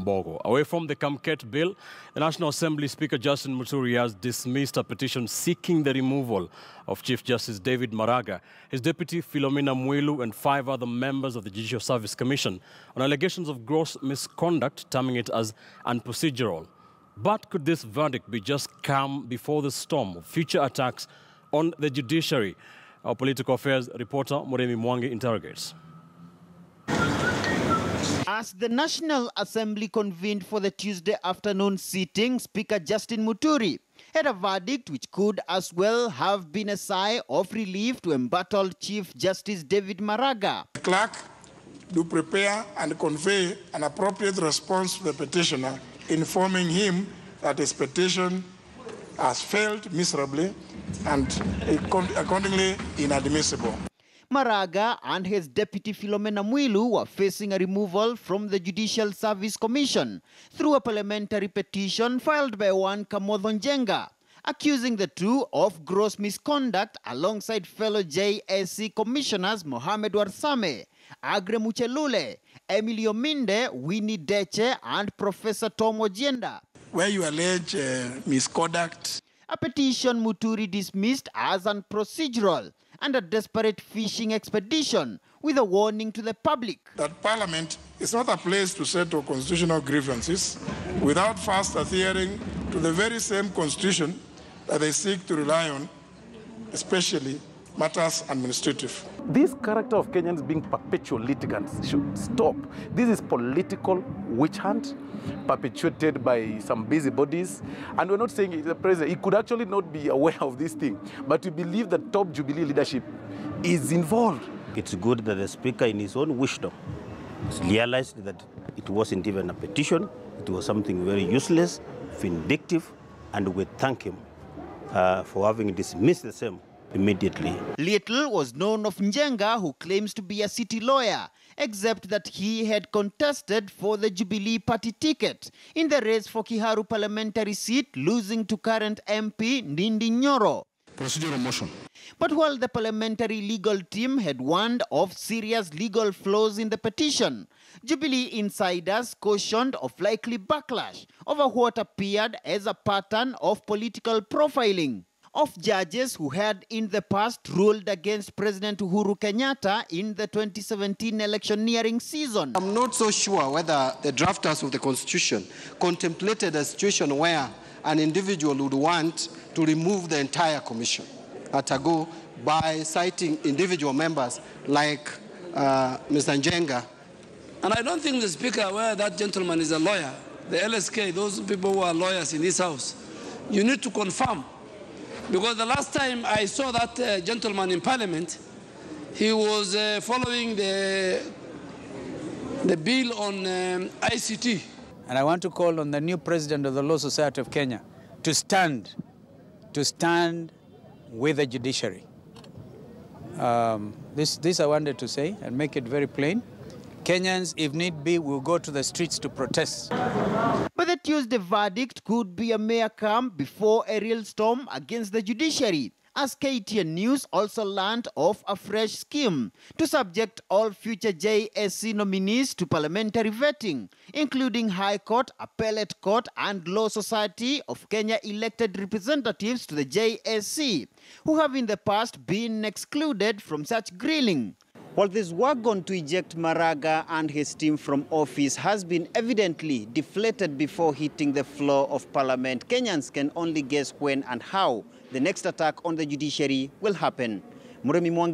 Mbogo. Away from the Kamket bill, the National Assembly Speaker Justin Muturi has dismissed a petition seeking the removal of Chief Justice David Maraga, his deputy Philomena Mwiilu, and 5 other members of the Judicial Service Commission on allegations of gross misconduct, terming it as unprocedural. But could this verdict be just calm before the storm of future attacks on the judiciary? Our political affairs reporter Philomena Mwiilu interrogates. As the National Assembly convened for the Tuesday afternoon sitting, Speaker Justin Muturi had a verdict which could as well have been a sigh of relief to embattled Chief Justice David Maraga. The clerk do prepare and convey an appropriate response to the petitioner, informing him that his petition has failed miserably and accordingly inadmissible. Maraga and his deputy Philomena Mwiilu were facing a removal from the Judicial Service Commission through a parliamentary petition filed by one Kamodho Njenga, accusing the two of gross misconduct alongside fellow JSC commissioners Mohamed Warsame, Agre Muchelule, Emilio Minde, Winnie Deche, and Professor Tom Ojienda. Where you allege misconduct. A petition Muturi dismissed as unprocedural and a desperate fishing expedition with a warning to the public. That Parliament is not a place to settle constitutional grievances without first adhering to the very same constitution that they seek to rely on, especially matters administrative. This character of Kenyans being perpetual litigants should stop. This is political witch hunt perpetuated by some busybodies. And we're not saying the president, he could actually not be aware of this thing, but we believe that top Jubilee leadership is involved. It's good that the Speaker, in his own wisdom, realized that it wasn't even a petition, it was something very useless, vindictive, and we thank him for having dismissed the same immediately. Little was known of Njenga, who claims to be a city lawyer, except that he had contested for the Jubilee Party ticket in the race for Kiharu parliamentary seat, losing to current MP Ndindi Nyoro. Procedural motion. But while the parliamentary legal team had warned of serious legal flaws in the petition, Jubilee insiders cautioned of likely backlash over what appeared as a pattern of political profiling of judges who had in the past ruled against President Uhuru Kenyatta in the 2017 electioneering season. I'm not so sure whether the drafters of the Constitution contemplated a situation where an individual would want to remove the entire commission at a go by citing individual members like Mr. Njenga. And I don't think the Speaker, where that gentleman is a lawyer, the LSK, those people who are lawyers in this house, you need to confirm. Because the last time I saw that gentleman in Parliament, he was following the bill on ICT. And I want to call on the new president of the Law Society of Kenya to stand with the judiciary. This I wanted to say and make it very plain. Kenyans, if need be, will go to the streets to protest. But the Tuesday verdict could be a mere calm before a real storm against the judiciary, as KTN News also learned of a fresh scheme to subject all future JSC nominees to parliamentary vetting, including High Court, Appellate Court, and Law Society of Kenya elected representatives to the JSC, who have in the past been excluded from such grilling. While this work on to eject Maraga and his team from office has been evidently deflated before hitting the floor of Parliament, Kenyans can only guess when and how the next attack on the judiciary will happen.